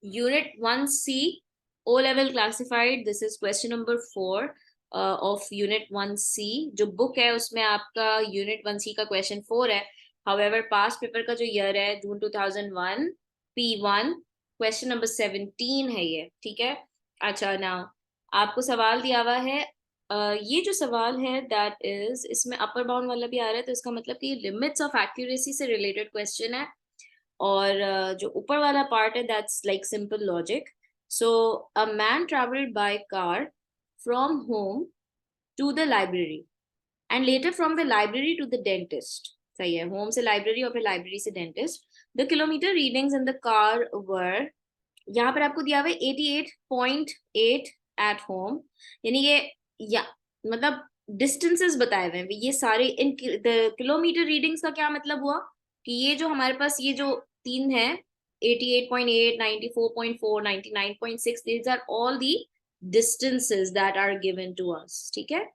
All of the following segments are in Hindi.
Unit 1C, O level classified. This is question number 4 of Unit 1C. जो बुक है उसमें आपका Unit 1C का question 4 है. However, past paper का जो year है June 2001, P1, question number 17 है ये. ठीक है. अच्छा, now आपको सवाल दिया हुआ है. ये जो सवाल है that is, इसमें upper bound वाला भी आ रहा है, तो इसका मतलब कि limits of accuracy से related question है. और जो ऊपर वाला पार्ट है that's like simple logic. So a man travelled by car from home to the library and later from the library to the dentist. सही है, होम से लाइब्रेरी और फिर लाइब्रेरी से dentist. The kilometre readings in the car were, यहाँ पर आपको दिया हुआ है 88.8 एट होम, यानी ये या मतलब डिस्टेंसेस बताए हुए हैं ये सारे. इन किलोमीटर रीडिंग्स का क्या मतलब हुआ कि ये जो हमारे पास ये जो तीन है 88.8, 94.4, 99.6, these are all the distances that are given to us. ठीक है.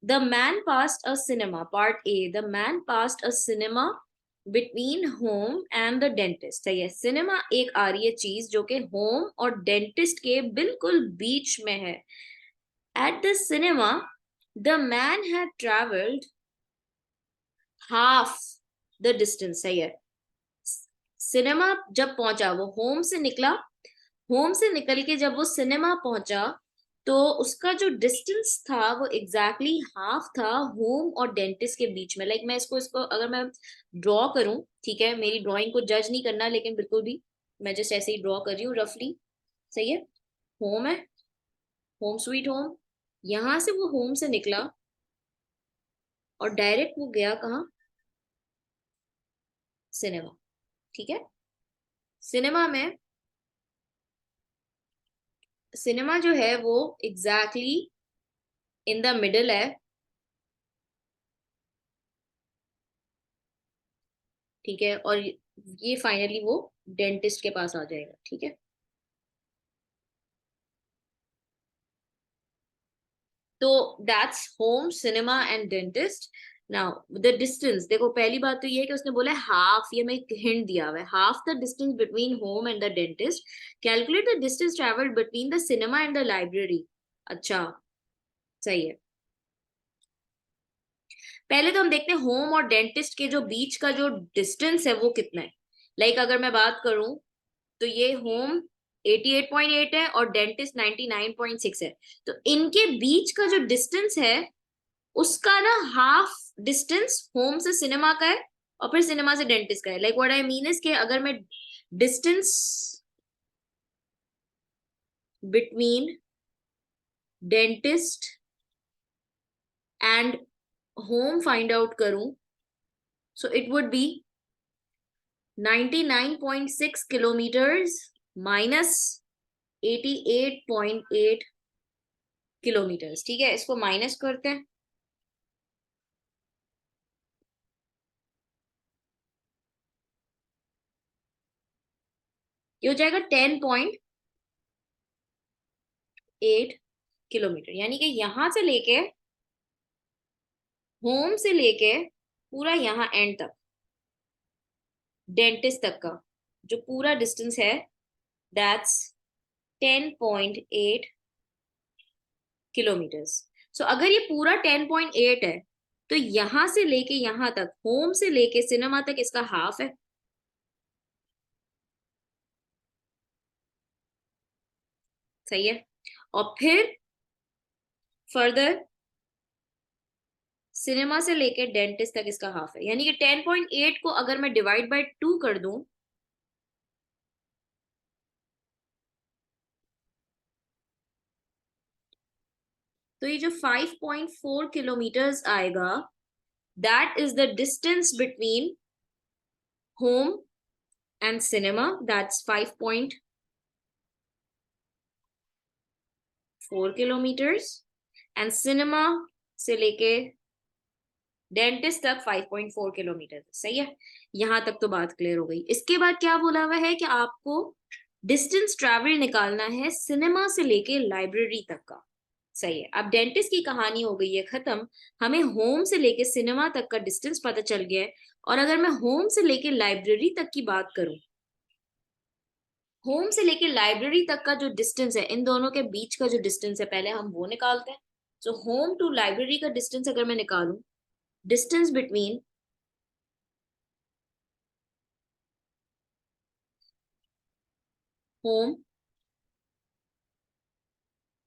The man passed a cinema, part A. The man passed a cinema between home and the dentist. सही है, सिनेमा एक आ रही है चीज जो कि होम और डेंटिस्ट के बिल्कुल बीच में है. At the cinema, the man had traveled half the distance. सही है, सिनेमा जब पहुंचा वो होम से निकला, होम से निकल के जब वो सिनेमा पहुंचा तो उसका जो डिस्टेंस था वो एग्जैक्टली हाफ था होम और डेंटिस्ट के बीच में. लाइक मैं इसको इसको अगर मैं ड्रॉ करूं, ठीक है, मेरी ड्राइंग को जज नहीं करना लेकिन बिल्कुल भी, मैं जस्ट ऐसे ही ड्रॉ कर रही हूँ रफली. सही है, होम है, होम स्वीट होम. यहां से वो होम से निकला और डायरेक्ट वो गया कहाँ, सिनेमा. ठीक है. सिनेमा में, सिनेमा जो है वो एग्जैक्टली इन द मिडल है. ठीक है, और ये फाइनली वो डेंटिस्ट के पास आ जाएगा. ठीक है. तो that's home, cinema and dentist. Now the distance, देखो पहली बात तो ये है कि उसने बोला हाफ, ये मैं एक हिंट दिया हुआ है, half the distance between home and the dentist. Calculate the distance travelled between the cinema and the library. अच्छा, सही है. पहले तो हम देखते हैं होम और डेंटिस्ट के जो बीच का जो डिस्टेंस है वो कितना है. लाइक अगर मैं बात करूं तो ये होम 88.8 है और डेंटिस्ट 99.6 है. तो इनके बीच का जो डिस्टेंस है उसका ना हाफ डिस्टेंस होम से सिनेमा का है और फिर सिनेमा से डेंटिस्ट का है. Like what I mean is कि अगर मैं distance between dentist and home find out करूं, so it would be 99.6 kilometres minus 88.8 kilometres. ठीक है, इसको माइनस करते हैं. ये हो जाएगा 10.8 किलोमीटर. यानी कि यहां से लेके, होम से लेके पूरा यहाँ एंड तक डेंटिस्ट तक का जो पूरा डिस्टेंस है दैट्स 10.8 किलोमीटर्स. सो अगर ये पूरा 10.8 है तो यहां से लेके यहां तक, होम से लेके सिनेमा तक इसका हाफ है. सही है. और फिर फर्दर सिनेमा से लेके डेंटिस्ट तक इसका हाफ है. यानी कि 10.8 को अगर मैं डिवाइड बाय 2 कर दूं तो ये जो 5.4 किलोमीटर्स आएगा that is the distance between home and cinema. That's 5.4 kilometres and cinema से लेके डेंटिस्ट तक 5.4 किलोमीटर. सही है, यहां तक तो बात क्लियर हो गई. इसके बाद क्या बोला हुआ है कि आपको डिस्टेंस ट्रैवल निकालना है सिनेमा से लेके लाइब्रेरी तक का. सही है. अब डेंटिस्ट की कहानी हो गई है खत्म, हमें होम से लेके सिनेमा तक का डिस्टेंस पता चल गया है. और अगर मैं होम से लेके लाइब्रेरी तक की बात करूं, होम से लेके लाइब्रेरी तक का जो डिस्टेंस है, इन दोनों के बीच का जो डिस्टेंस है, पहले हम वो निकालते हैं। सो होम टू लाइब्रेरी का डिस्टेंस अगर मैं निकालूं, distance between home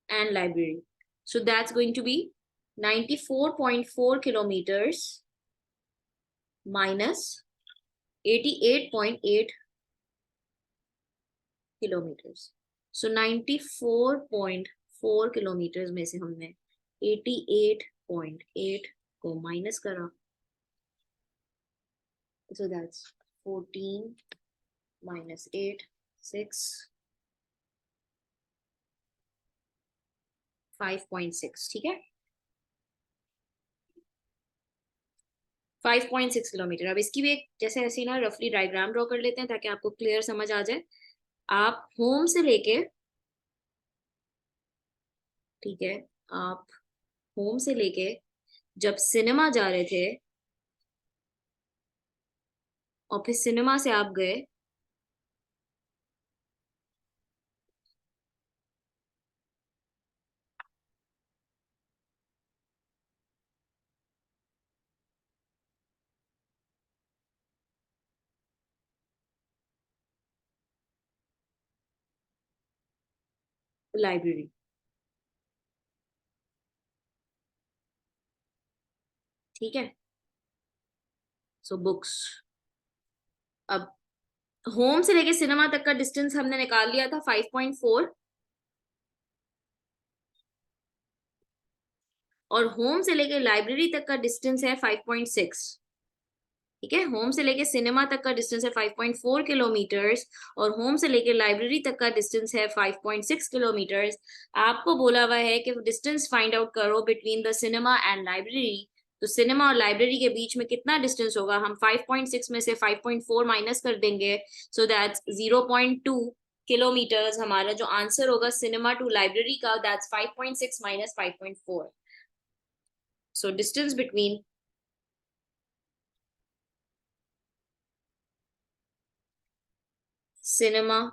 and library. So that's going to be 94.4 kilometers minus 88.8 kilometers. So 94.4 kilometers में से हमने 88.8 को माइनस करा. So that's 14 minus 8, 6, 5.6. ठीक है, 5.6 किलोमीटर. अब इसकी भी एक जैसे ऐसी ना रफली डायग्राम ड्रॉ कर लेते हैं ताकि आपको क्लियर समझ आ जाए. आप होम से लेके, ठीक है, आप होम से लेके जब सिनेमा जा रहे थे और फिर सिनेमा से आप गए लाइब्रेरी. ठीक है, सो बुक्स. अब होम से लेके सिनेमा तक का डिस्टेंस हमने निकाल लिया था 5.4, और होम से लेके लाइब्रेरी तक का डिस्टेंस है 5.6. ठीक है, होम से लेके सिनेमा तक का डिस्टेंस है 5.4 किलोमीटर्स और होम से लेके लाइब्रेरी तक का डिस्टेंस है 5.6 किलोमीटर्स. आपको बोला हुआ है कि डिस्टेंस फाइंड आउट करो between the cinema and library. तो सिनेमा और लाइब्रेरी के बीच में कितना डिस्टेंस होगा? हम 5.6 में से 5.4 माइनस कर देंगे, सो दैट्स 0.2 किलोमीटर्स. हमारा जो आंसर होगा सिनेमा टू लाइब्रेरी का, that's 5.6 minus 5.4. So distance between cinema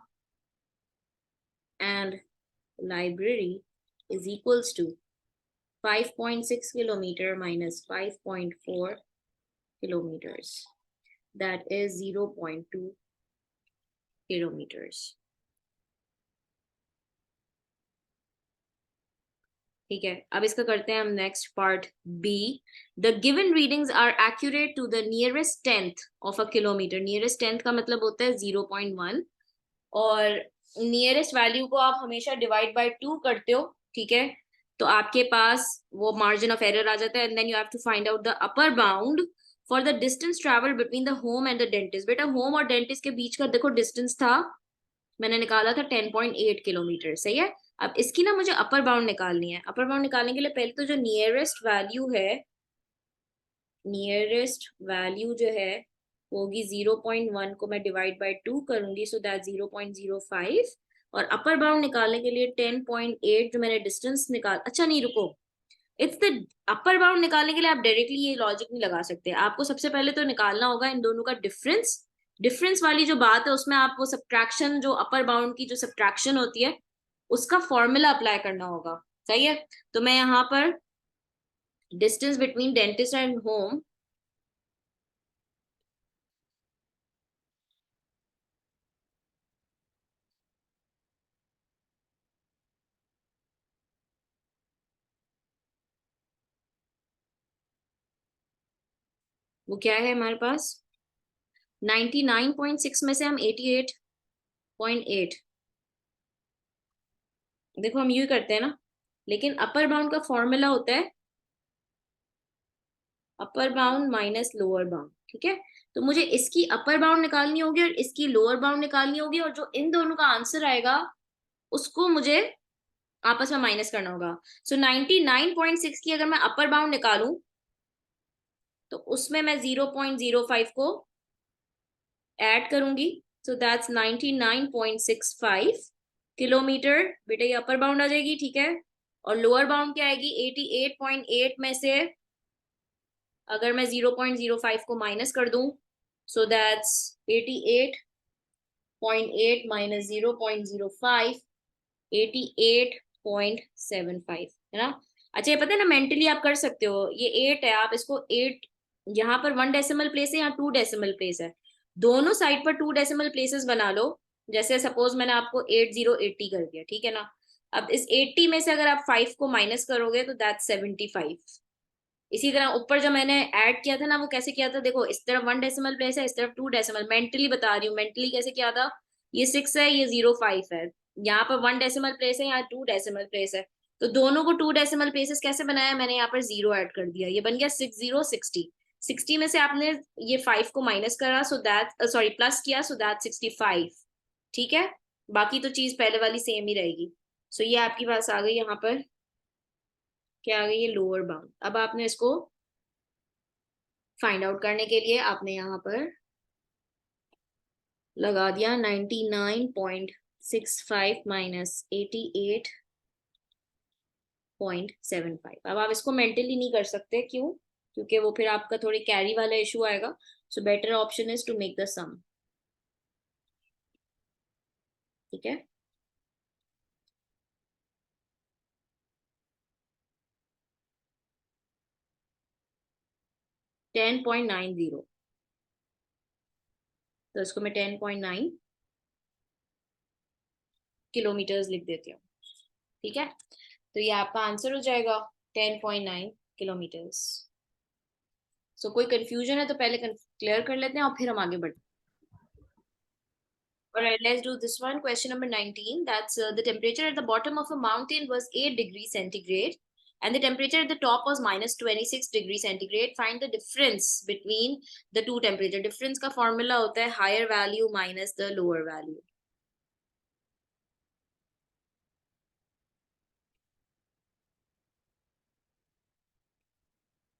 and library is equals to 5.6 kilometer minus 5.4 kilometers. That is 0.2 kilometers. ठीक है, अब इसका करते हैं हम next part B. The given readings are accurate to the nearest tenth of a kilometre. Nearest tenth का मतलब होता है 0.1, और नियरेस्ट वैल्यू को आप हमेशा डिवाइड बाय 2 करते हो. ठीक है, तो आपके पास वो मार्जिन ऑफ एरर आ जाता है. And then you have to find out the upper bound for the distance travel between the home and the dentist. बेटा होम और डेंटिस्ट के बीच का देखो डिस्टेंस था, मैंने निकाला था 10.8 किलोमीटर. सही है, अब इसकी ना मुझे अपर बाउंड निकालनी है. अपर बाउंड निकालने के लिए पहले तो जो नियरेस्ट वैल्यू है, नियरेस्ट वैल्यू जो है होगी 0.1 को मैं डिवाइड बाय 2 करूंगी, सो दैट 0.05. और अपर बाउंड निकालने के लिए 10.8 जो मैंने डिस्टेंस निकाल, अच्छा नहीं रुको, इट्स द अपर बाउंड निकालने के लिए आप डायरेक्टली ये लॉजिक नहीं लगा सकते. आपको सबसे पहले तो निकालना होगा इन दोनों का डिफरेंस. डिफरेंस वाली जो बात है उसमें आपको सब्ट्रैक्शन, जो अपर बाउंड की जो सब्ट्रैक्शन होती है उसका फॉर्मूला अप्लाई करना होगा. सही है, तो मैं यहाँ पर distance between dentist and home, वो क्या है हमारे पास 99.6 में से हम 88.8, देखो हम यू करते हैं ना, लेकिन अपर बाउंड का फॉर्मूला होता है upper bound minus lower bound. ठीक है, तो मुझे इसकी अपर बाउंड निकालनी होगी और इसकी लोअर बाउंड निकालनी होगी, और जो इन दोनों का आंसर आएगा उसको मुझे आपस में माइनस करना होगा. सो 99.6 की अगर मैं अपर बाउंड निकालूं तो उसमें मैं 0.05 को ऐड करूंगी, सो दैट्स 99.65 किलोमीटर. बेटा ये अपर बाउंड आ जाएगी. ठीक है, और लोअर बाउंड क्या आएगी 88.8 में से अगर मैं 0.05 को माइनस कर दूं, सो दैट्स 88 0.8 माइनस 0.05, 88.75 है ना। अच्छा ये पता है ना, मेंटली आप कर सकते हो, ये 8 है, आप इसको 8 यहाँ पर 1 डेसिमल प्लेस है, यहाँ 2 डेसिमल प्लेस है, दोनों साइड पर 2 डेसिमल प्लेसेस बना लो। जैसे सपोज मैंने आपको 8080 कर दिया, ठीक है ना। अब इस 80 में से अगर आप 5 को माइनस करोगे तो दैट 75। इसी तरह ऊपर जब मैंने ऐड किया था ना, वो कैसे किया था, देखो इस तरफ 1 डेसिमल प्लेस है, इस तरफ 2 डेसिमल, मेंटली बता रही हूँ, मेंटली कैसे किया था। ये 6 है, ये 05 है, यहाँ पर 1 डेसिमल प्लेस है, यहाँ 2 डेसिमल प्लेस है, तो दोनों को 2 डेसिमल प्लेसेस कैसे बनाया, मैंने यहाँ पर 0 ऐड कर दिया, ये बन गया 6060। 60 में से आपने ये 5 को माइनस करा, सो दैट सॉरी प्लस किया, सो दैट 65। ठीक है, बाकी तो चीज पहले वाली सेम ही रहेगी। सो ये आपकी पास आ गई यहाँ पर, क्या आ गई, ये लोअर बाउंड। अब आपने इसको फाइंड आउट करने के लिए आपने यहाँ पर लगा दिया 99.65 माइनस 88.75। अब आप इसको मेंटली नहीं कर सकते, क्यों, क्योंकि वो फिर आपका थोड़ी कैरी वाला इशू आएगा। So better option is to make the sum. ठीक है, 10.90, तो इसको मैं 10.9 किलोमीटर्स लिख देती हूँ। ठीक है, तो ये आपका आंसर हो जाएगा 10.9 किलोमीटर्स। सो कोई कंफ्यूजन है तो पहले क्लियर कर लेते हैं और फिर हम आगे बढ़ते हैं। All right, let's do this one. Question number 19. That's the temperature at the bottom of a mountain was 8 degrees centigrade and the temperature at the top was minus 26 degrees centigrade. Find the difference between the two temperature. Difference का formula होता है higher value minus the lower value.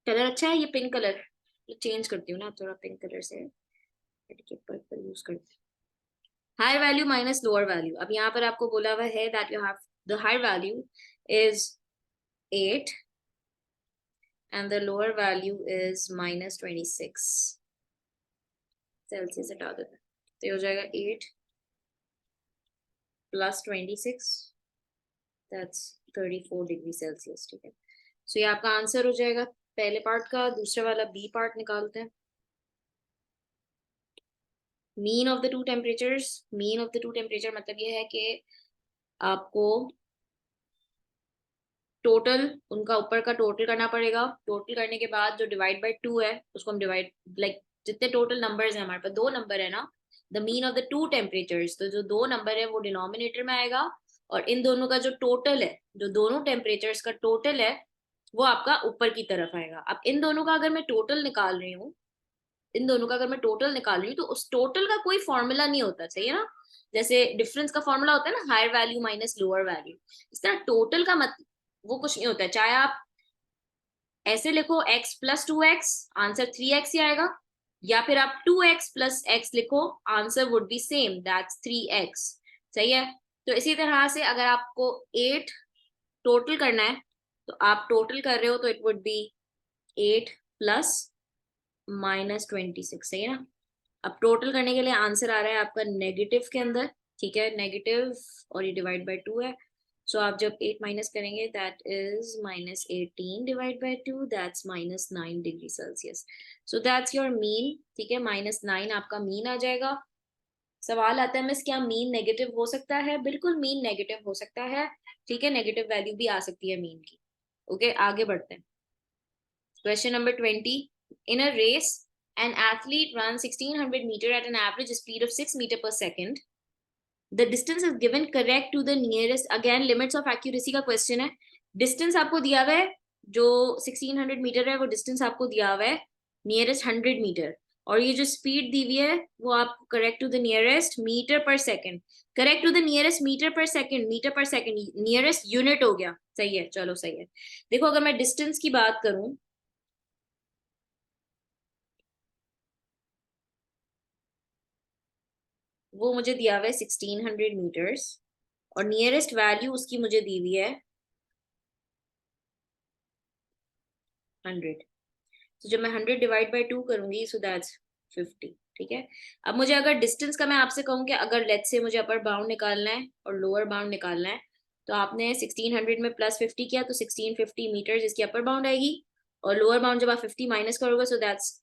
Colour अच्छा है ये पिंक कलर, चेंज करती हूँ ना थोड़ा, पिंक कलर से पर्पल यूज करती हूँ। Higher value minus lower value. अब यहाँ पर आपको बोला हुआ है that you have the higher value is 8 and the lower value is minus 26 Celsius हटा देते हैं, तो ये हो जाएगा 8 प्लस 26, दैट्स 34 डिग्री सेल्सियस। ठीक है, सो ये आपका आंसर हो जाएगा पहले पार्ट का। दूसरे वाला बी पार्ट निकालते हैं। Mean of the two temperatures, mean of the two temperature मतलब ये है कि आपको टोटल उनका ऊपर का टोटल करना पड़ेगा। टोटल करने के बाद जो डिवाइड बाय 2 है उसको हम डिवाइड, लाइक जितने टोटल नंबर्स हैं, हमारे पास दो नंबर है ना, the mean of the two temperatures, तो जो दो नंबर है वो डिनोमिनेटर में आएगा और इन दोनों का जो टोटल है, जो दोनों टेम्परेचर्स का टोटल है वो आपका ऊपर की तरफ आएगा। अब इन दोनों का अगर मैं टोटल निकाल रही हूँ, इन दोनों का अगर मैं टोटल निकाल रही हूँ तो उस टोटल का कोई फॉर्मूला नहीं होता, चाहिए ना, जैसे डिफरेंस का फॉर्मूला होता है ना higher value minus lower value, इस तरह टोटल का मत वो कुछ नहीं होता है। चाहे आप ऐसे लिखो x plus 2x, answer 3x ही आएगा, या फिर आप 2x प्लस x लिखो, answer would be same, that's 3x। सही है, तो इसी तरह से अगर आपको 8 टोटल करना है तो आप टोटल कर रहे हो तो it would B 8 plus minus 26। सही है ना। अब टोटल करने के लिए आंसर आ रहा है आपका नेगेटिव के अंदर, ठीक है, नेगेटिव, और ये डिवाइड बाय 2 है। सो आप जब 8 माइनस करेंगे that is minus 18 divide by 2, that's minus 9 degree Celsius. So that's your mean. ठीक है, माइनस 9 आपका मीन आ जाएगा। सवाल आता है मिस क्या मीन नेगेटिव हो सकता है, बिल्कुल मीन नेगेटिव हो सकता है। ठीक है, नेगेटिव वैल्यू भी आ सकती है मीन की। ओके, आगे बढ़ते हैं। Question number 20. In a race, an athlete runs 1600 meter at an average speed of 6 meter per second. The distance is given correct to the nearest. Again, limits of accuracy का question है। Distance आपको दिया हुआ है, जो 1600 मीटर है वो डिस्टेंस आपको दिया हुआ है नियरेस्ट 100 मीटर, और ये जो स्पीड दी हुई है वो आपको correct to the nearest metre per second, correct to the nearest metre per second, metre per second nearest unit हो गया। सही है, चलो सही है। देखो अगर मैं डिस्टेंस की बात करूं, वो मुझे दिया हुआ है 1600 मीटर्स और नियरेस्ट वैल्यू उसकी मुझे दी हुई है 100। तो जब मैं 100 डिवाइड बाय 2 करूंगी सो दैट्स 50। ठीक है। अब मुझे अगर डिस्टेंस का मैं आपसे कहूँ कि अगर लेट्स से मुझे अपर बाउंड निकालना है और लोअर बाउंड निकालना है, तो आपने 1600 में +50 किया तो 1650 मीटर इसकी अपर बाउंड आएगी, और लोअर बाउंड जब आप 50 माइनस करोगे सो दैट्स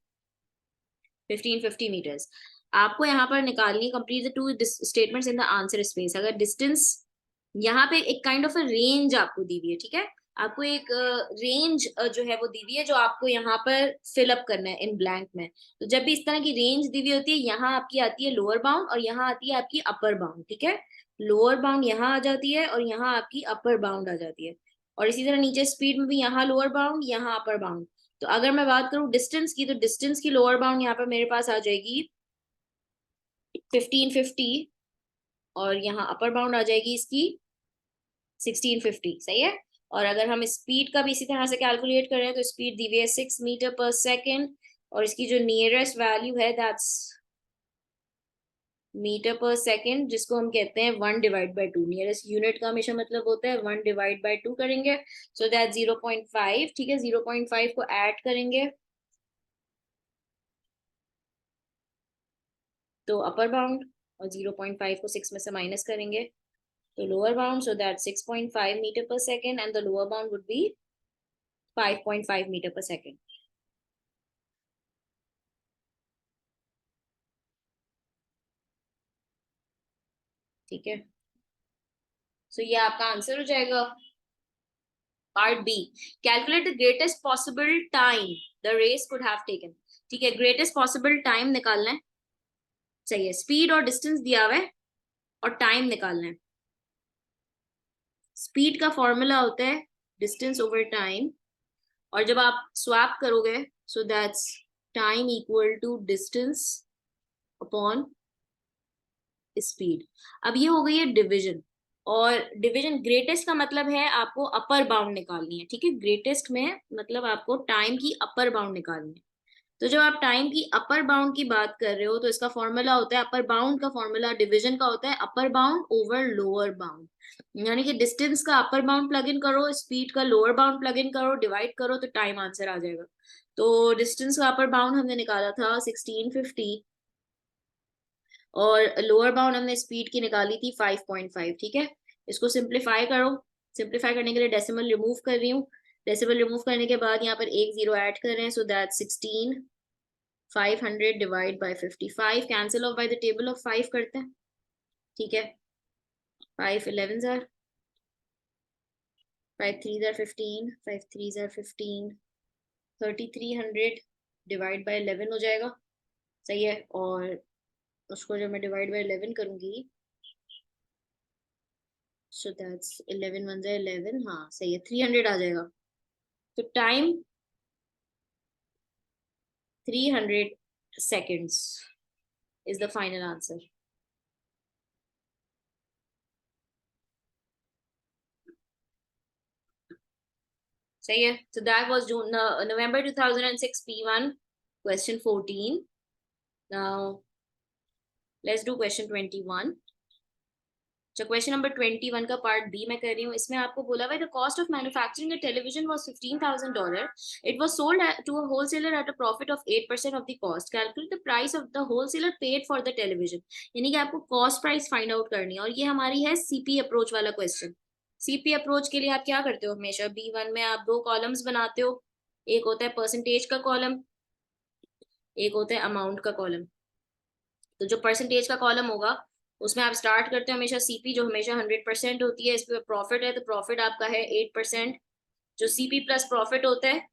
1550 मीटर्स। आपको यहाँ पर निकालनी complete the two statements in the answer space. अगर डिस्टेंस यहाँ पे एक काइंड ऑफ अ रेंज आपको दी हुई है, ठीक है, आपको एक रेंज जो है वो दी हुई है जो आपको यहाँ पर फिल अप करना है इन ब्लैंक में। तो जब भी इस तरह की रेंज दी हुई होती है, यहाँ आपकी आती है लोअर बाउंड और यहाँ आती है आपकी अपर बाउंड, ठीक है। लोअर बाउंड यहाँ आ जाती है और यहाँ आपकी अपर बाउंड आ जाती है, और इसी तरह नीचे स्पीड में भी यहाँ लोअर बाउंड यहाँ अपर बाउंड। तो अगर मैं बात करूँ डिस्टेंस की, तो डिस्टेंस की लोअर बाउंड यहाँ पर मेरे पास आ जाएगी 1550, और यहाँ अपर बाउंड आ जाएगी इसकी 1650, सही है। और अगर हम स्पीड का भी इसी तरह से कैलकुलेट कर रहे हैं, तो स्पीड दी हुई है 6 मीटर पर सेकेंड, और इसकी जो नियरेस्ट वैल्यू है दैट्स मीटर पर सेकेंड, जिसको हम कहते हैं 1/2। नियरेस्ट यूनिट का हमेशा मतलब होता है 1/2 करेंगे, सो दैट 0.5, ठीक है। 0.5 को ऐड करेंगे तो अपर बाउंड, और 0.5 को 6 में से माइनस करेंगे तो lower bound, so that 6.5 meter per second and the lower bound would be 5.5 meter per second. ठीक है, so ये आपका आंसर हो जाएगा। Part B, calculate the greatest possible time the race could have taken. ठीक है, ग्रेटेस्ट पॉसिबल टाइम निकालना है, सही है। स्पीड और डिस्टेंस दिया हुआ है और टाइम निकालना है। स्पीड का फॉर्मूला होता है डिस्टेंस ओवर टाइम, और जब आप स्वैप करोगे so that's time equal to distance upon speed. अब ये हो गई है डिवीजन, और डिवीजन ग्रेटेस्ट का मतलब है आपको अपर बाउंड निकालनी है, ठीक है। ग्रेटेस्ट में मतलब आपको टाइम की अपर बाउंड निकालनी है। तो जब आप टाइम की अपर बाउंड की बात कर रहे हो तो इसका फॉर्मूला होता है, अपर बाउंड का फॉर्मूला डिवीजन का होता है upper bound over lower bound. यानी कि डिस्टेंस का अपर बाउंड प्लग इन करो, स्पीड का लोअर बाउंड प्लग इन करो, डिवाइड करो तो टाइम आंसर आ जाएगा। तो डिस्टेंस का अपर बाउंड हमने निकाला था 1650, और लोअर बाउंड हमने स्पीड की निकाली थी 5.5, ठीक है। इसको सिंप्लीफाई करो, सिंप्लीफाई करने के लिए डेसिमल रिमूव कर रही हूँ। डेसिमल रिमूव करने के बाद यहाँ पर एक जीरो ऐड कर रहे हैं, so that 16,500 divide by 55, cancel of by the table of 5 करते हैं, ठीक है। 5 11 jar, 5 3 jar 15, 5 3 jar 15, 3300 divide by 11 हो जाएगा, सही है। और उसको जब मैं डिवाइड बाय 11 करूंगी, सो दैट्स 11 1 11, हाँ सही है, 300 आ जाएगा। तो time 300 seconds is the final answer. सही है। So that was June, November 2006 P1 question 14. Now let's do question 21. जो क्वेश्चन नंबर 21 का पार्ट बी मैं कर रही हूँ, इसमें आपको बोला हुआ है the cost of manufacturing a television was $15,000. It was sold to a wholesaler at a profit of 8% of the cost. Calculate the price of the wholesaler paid for the television. यानी कि आपको कॉस्ट प्राइस फाइंड आउट करनी है, और ये हमारी है सीपी अप्रोच वाला क्वेश्चन। सीपी अप्रोच के लिए आप क्या करते हो, हमेशा B1 में आप दो कॉलम्स बनाते हो, एक होता है परसेंटेज का कॉलम, एक होता है अमाउंट का कॉलम। तो जो परसेंटेज का कॉलम होगा उसमें आप स्टार्ट करते हो हमेशा सीपी, जो हमेशा 100% होती है। इस पे प्रॉफिट है तो प्रॉफिट आपका है 8%। जो सीपी प्लस प्रॉफिट होता है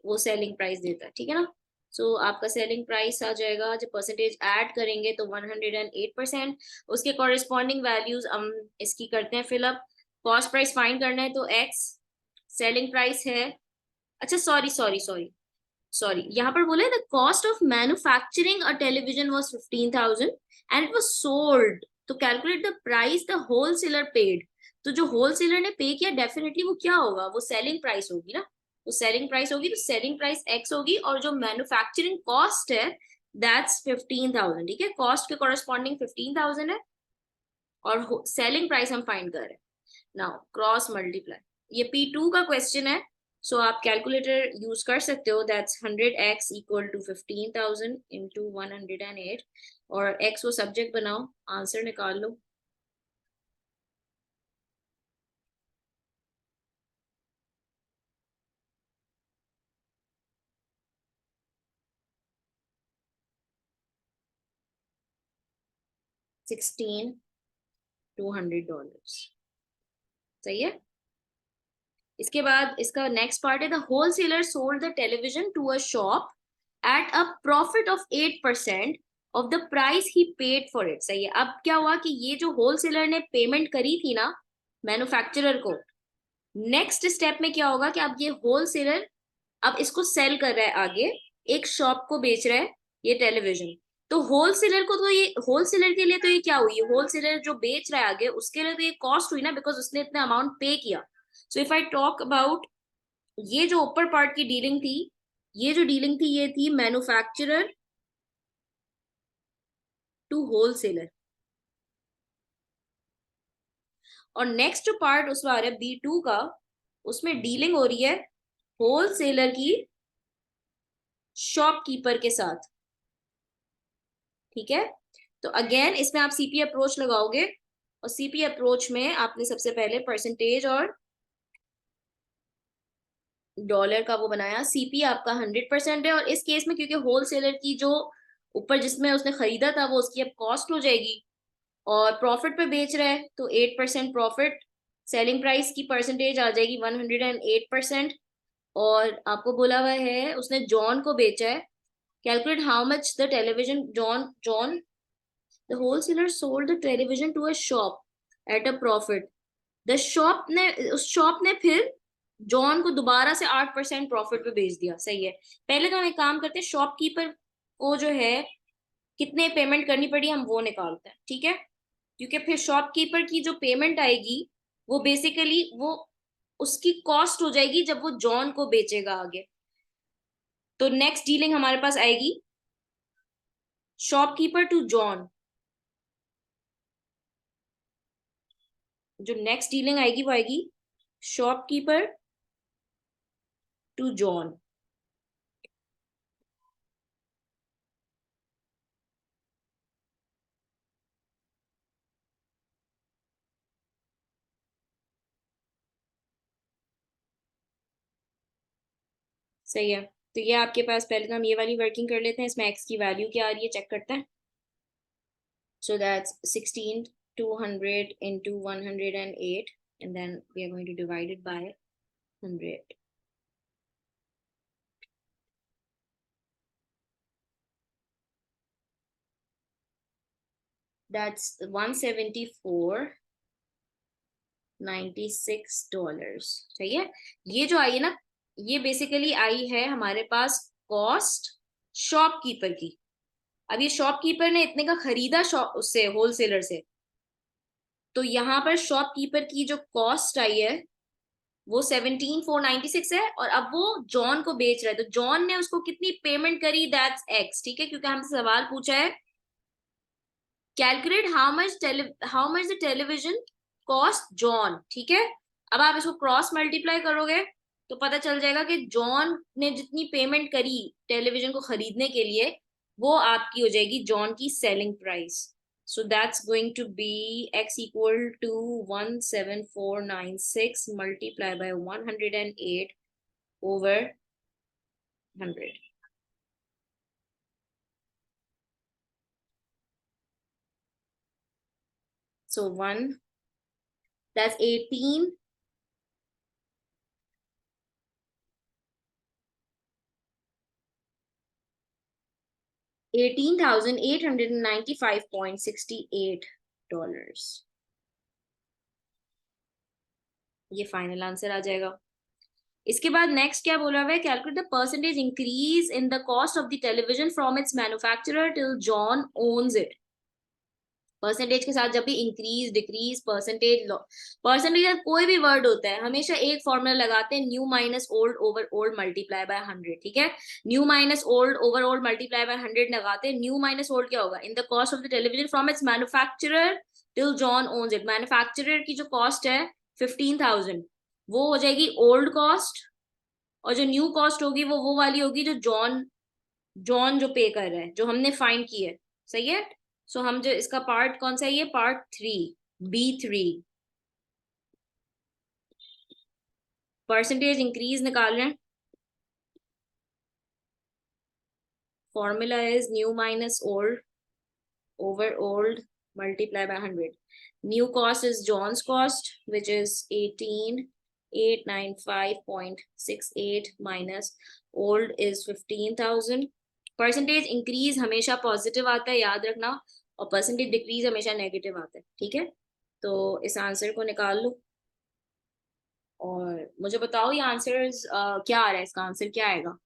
वो सेलिंग प्राइस देता है, ठीक है ना। सो आपका सेलिंग प्राइस आ जाएगा, जब परसेंटेज ऐड करेंगे तो 108%। उसके कॉरेस्पॉन्डिंग वैल्यूज हम इसकी करते हैं फिलअप। कॉस्ट प्राइस फाइंड करना है तो एक्स, सेलिंग प्राइस है, अच्छा सॉरी सॉरी सॉरी सॉरी, यहाँ पर बोला है the cost of manufacturing a television was 15,000 and it was sold, तो calculate the price the wholesaler paid. तो जो होलसेलर ने पे किया डेफिनेटली वो क्या होगा, वो सेलिंग प्राइस होगी ना। तो सेलिंग प्राइस होगी तो सेलिंग प्राइस एक्स होगी, और जो मैन्युफैक्चरिंग कॉस्ट है दैट्स 15,000, ठीक है। कॉस्ट के कॉरेस्पॉन्डिंग 15,000 है, और सेलिंग प्राइस हम फाइंड कर रहे हैं। नाउ क्रॉस मल्टीप्लाई, ये P2 का क्वेश्चन है, सो आप कैलकुलेटर यूज कर सकते हो, that's 100x equal to 15,000 into 108, और x को सब्जेक्ट बनाओ, आंसर निकाल लो। $16,200 सही है। इसके बाद इसका नेक्स्ट पार्ट है, the wholesaler sold the television to a shop at a profit of 8% of the price he paid for it. सही है। अब क्या हुआ कि ये जो होलसेलर ने पेमेंट करी थी ना मैन्युफैक्चरर को, नेक्स्ट स्टेप में क्या होगा कि अब ये होलसेलर अब इसको सेल कर रहा है आगे, एक शॉप को बेच रहा है ये टेलीविजन। तो होलसेलर को तो ये, होलसेलर के लिए तो ये क्या हुई, होलसेलर जो बेच रहा है आगे उसके लिए तो ये कॉस्ट हुई ना, बिकॉज उसने इतना अमाउंट पे किया। So if I talk about ये जो ऊपर पार्ट की डीलिंग थी, ये जो डीलिंग थी ये थी मैन्युफैक्चरर टू होलसेलर। और नेक्स्ट पार्ट उसमें आ रहा है B2 का, उसमें डीलिंग हो रही है होलसेलर की शॉपकीपर के साथ। ठीक है। तो अगेन इसमें आप सीपी अप्रोच लगाओगे, और सीपी अप्रोच में आपने सबसे पहले परसेंटेज और डॉलर का वो बनाया। सीपी आपका 100% है, और इस केस में क्योंकि होलसेलर की जो ऊपर जिसमें उसने खरीदा था वो उसकी अब कॉस्ट हो जाएगी, और प्रॉफिट पे बेच रहा है तो 8% प्रॉफिट, सेलिंग प्राइस की परसेंटेज आ जाएगी 108%। और आपको बोला हुआ है उसने जॉन को बेचा है, calculate how much the television John the wholesaler sold the television to a shop at a profit. The shop ने, उस शॉप ने फिर जॉन को दोबारा से 8% प्रॉफिट पे बेच दिया। सही है। पहले तो हम एक काम करते हैं, शॉपकीपर को जो है कितने पेमेंट करनी पड़ी हम वो निकालते हैं। ठीक है। क्योंकि फिर शॉपकीपर की जो पेमेंट आएगी वो बेसिकली वो उसकी कॉस्ट हो जाएगी जब वो जॉन को बेचेगा आगे। तो नेक्स्ट डीलिंग हमारे पास आएगी शॉपकीपर टू जॉन। जो नेक्स्ट डीलिंग आएगी वो आएगी शॉपकीपर टू जॉन। सही है। तो ये आपके पास, पहले तो हम ये वाली वर्किंग कर लेते हैं, इसमें एक्स की वैल्यू क्या आ रही है चेक करते हैं। So that's 16,200 into 108, and then we are going to divide it by 100. That's $174.96। सही है। ये जो आई है ना, ये बेसिकली आई है हमारे पास कॉस्ट शॉपकीपर की। अब ये शॉपकीपर ने इतने का खरीदा शॉप उससे, होलसेलर से, तो यहाँ पर शॉपकीपर की जो कॉस्ट आई है वो 17,496 है, और अब वो जॉन को बेच रहा है, तो जॉन ने उसको कितनी पेमेंट करी, दैट्स एक्स। ठीक है। क्योंकि हमसे सवाल पूछा है calculate how much the television cost John. ठीक है। अब आप इसको क्रॉस मल्टीप्लाई करोगे तो पता चल जाएगा कि जॉन ने जितनी पेमेंट करी टेलीविजन को खरीदने के लिए वो आपकी हो जाएगी जॉन की selling price. So that's going to be x equal to 17496 multiplied by 108 over 100. So that's 18,895.68 dollars. ये फाइनल आंसर आ जाएगा। इसके बाद नेक्स्ट क्या बोला हुआ है, calculate the percentage increase in the cost of the television from its manufacturer till John owns it. Percentage के साथ जब भी इंक्रीज डिक्रीज परसेंटेज, परसेंटेज का कोई भी वर्ड होता है हमेशा एक फॉर्मूला लगाते हैं, new minus old over old multiply by 100। ठीक है। New minus old over old multiply by 100 लगाते हैं। न्यू माइनस ओल्ड क्या होगा, in the cost of the television from its manufacturer till John owns it. Manufacturer की जो कॉस्ट है 15,000, वो हो जाएगी ओल्ड कॉस्ट और जो न्यू कॉस्ट होगी वो वाली होगी जो जॉन जॉन जो पे कर रहा है, जो हमने फाइंड की है। सही है। सो हम जो इसका पार्ट कौन सा है, ये पार्ट 3, B3। परसेंटेज इंक्रीज निकाल रहे हैं। Formula is new minus old over old multiply by 100. New cost is John's cost, which is 18,895.68 minus old is 15,000. Percentage increase हमेशा पॉजिटिव आता है, याद रखना, और परसेंटेज डिक्रीज हमेशा नेगेटिव आता है। ठीक है, तो इस आंसर को निकाल लो और मुझे बताओ ये आंसर क्या आ रहा है, इसका आंसर क्या आएगा।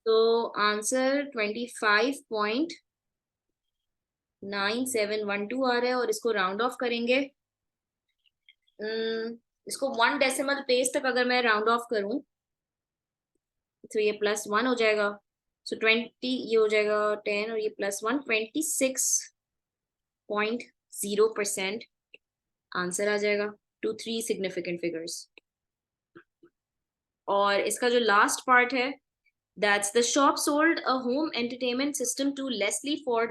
तो आंसर 25.9712 आ रहा है और इसको राउंड ऑफ करेंगे। इसको 1 डेसिमल प्लेस तक अगर मैं राउंड ऑफ करूं तो ये +1 हो जाएगा। सो 20, ये हो जाएगा 10 और ये +1, 26.0% आंसर आ जाएगा टू 3 सिग्निफिकेंट फिगर्स। और इसका जो लास्ट पार्ट है, that's the shop sold a home entertainment system to Leslie for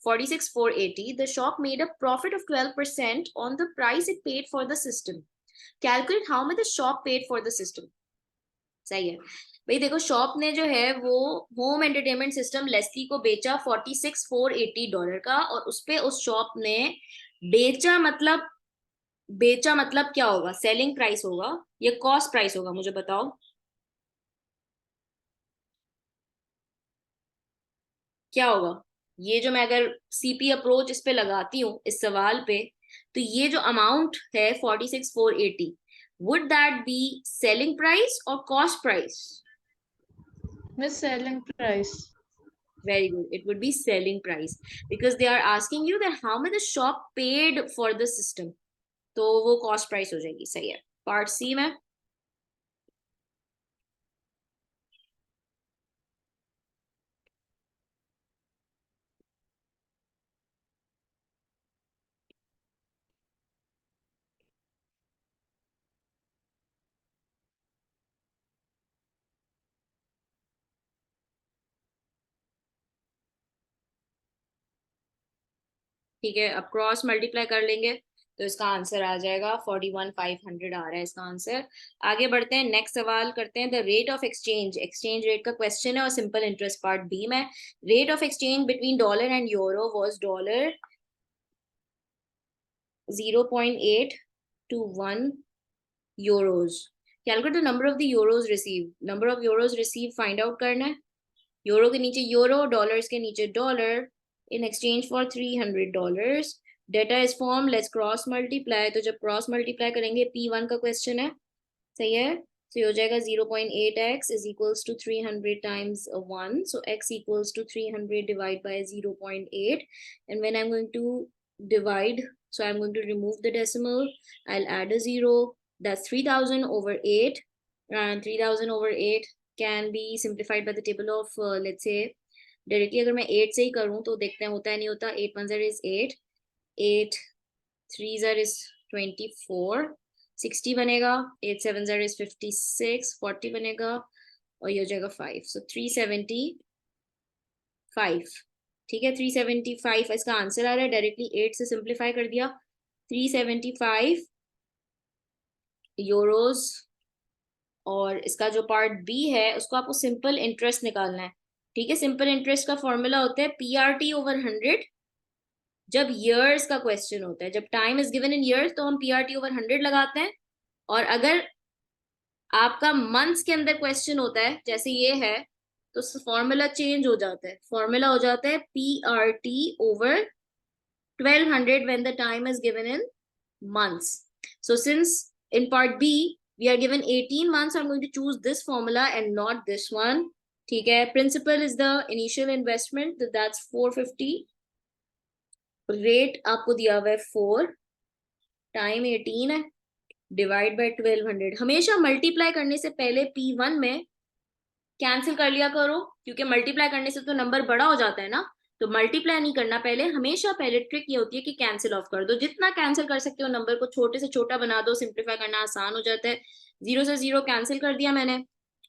$46,480. The shop made a profit of 12% on the price it paid for the system. Calculate how much the shop paid for the system. सही है भाई। देखो, शॉप ने जो है वो होम एंटरटेनमेंट सिस्टम लेस्ली को बेचा $46,480 का, और उसपे उस शॉप ने बेचा मतलब क्या होगा, सेलिंग प्राइस होगा या कॉस्ट प्राइस होगा, मुझे बताओ क्या होगा। ये जो मैं अगर सीपी अप्रोच इस पे लगाती हूँ इस सवाल पे, तो ये जो अमाउंट है 46,480, would that be selling price और cost price. Miss selling price. Very good. It would be selling price because they are asking you that how much the shop paid for the system. तो वो cost price हो जाएगी। सही है। पार्ट सी में ठीक है, अब क्रॉस मल्टीप्लाई कर लेंगे तो इसका आंसर आ जाएगा 41,500 आ रहा है इसका आंसर। आगे बढ़ते हैं, नेक्स्ट सवाल करते हैं। The rate of exchange, exchange rate का क्वेश्चन है और सिंपल इंटरेस्ट पार्ट बी में। Rate of exchange between dollar and euro was $0.8 to 1 euros. Calculate the number of the euros received. Number of euros received find out करना है। यूरो के नीचे यूरो, डॉलर्स के नीचे dollar, in exchange for $300। Data is form, let's cross multiply. तो जब क्रॉस मल्टीप्लाई करेंगे, P1 का क्वेश्चन है। सही है। तो ये हो जाएगा 0.8x is equals to 300 times 1. So x equals to 300 divided by 0.8. And when I'm going to divide, so I'm going to remove the decimal. I'll add a 0. That's 3,000 over 8. And 3,000 over 8 can be simplified by the table of, let's say, directly अगर मैं 8 से ही करूँ तो देखते हैं होता है नहीं होता। 8 1 is 8, 8 3 is 24, 60 बनेगा, 8 7 is 56, 40 बनेगा और ये हो जाएगा 5। सो 375। ठीक है, 375 इसका आंसर आ रहा है। डायरेक्टली 8 से सिंप्लीफाई कर दिया, 375 यूरोज। और इसका जो पार्ट बी है उसको आपको सिंपल इंटरेस्ट निकालना है। ठीक है, सिंपल इंटरेस्ट का फॉर्मूला होता है PRT over 100 जब ईयर्स का क्वेश्चन होता है। जब time is given in years तो हम PRT over 100 लगाते हैं, और अगर आपका मंथ्स के अंदर क्वेश्चन होता है जैसे ये है, तो फॉर्मूला चेंज हो जाता है। फॉर्मूला हो जाता है PRT over 1200 when the time is given in months. So since in part B we are given 18 months, I'm going to choose this formula and not this one. ठीक है, principal is the initial investment, that's 450. Rate आपको दिया हुआ है 4, टाइम 18 है, डिवाइड बाय 1200। हमेशा मल्टीप्लाई करने से पहले P1 में कैंसिल कर लिया करो, क्योंकि मल्टीप्लाई करने से तो नंबर बड़ा हो जाता है ना। तो मल्टीप्लाई नहीं करना पहले, हमेशा पहले ट्रिक ये होती है कि कैंसिल ऑफ कर दो, जितना कैंसिल कर सकते हो नंबर को छोटे से छोटा बना दो, सिंप्लीफाई करना आसान हो जाता है। 0 से 0 कैंसिल कर दिया मैंने,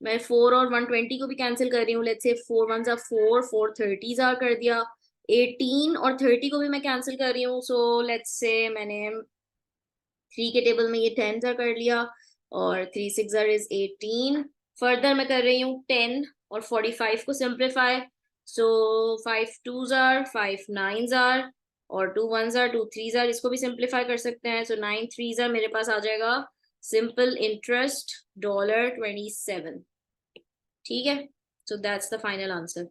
मैं 4 और 120 को भी कैंसिल कर रही हूँ, लेट्स से 4 1 जार 4, 4 30 जार कर दिया, 18 और 30 को भी मैं कैंसिल कर रही हूँ, सो लेट्स से मैंने 3 के टेबल में ये 10 जार कर लिया, और 3 6 जार इज 18। फर्दर मैं कर रही हूँ 10 और 45 को सिंप्लीफाई, सो 5 2 जार 5 9 जार और 2 1 जार 2 3 जार, इसको भी सिंप्लीफाई कर सकते हैं, सो 9 3 जार मेरे पास आ जाएगा सिंपल इंटरेस्ट $27। ठीक है, so that's the final answer.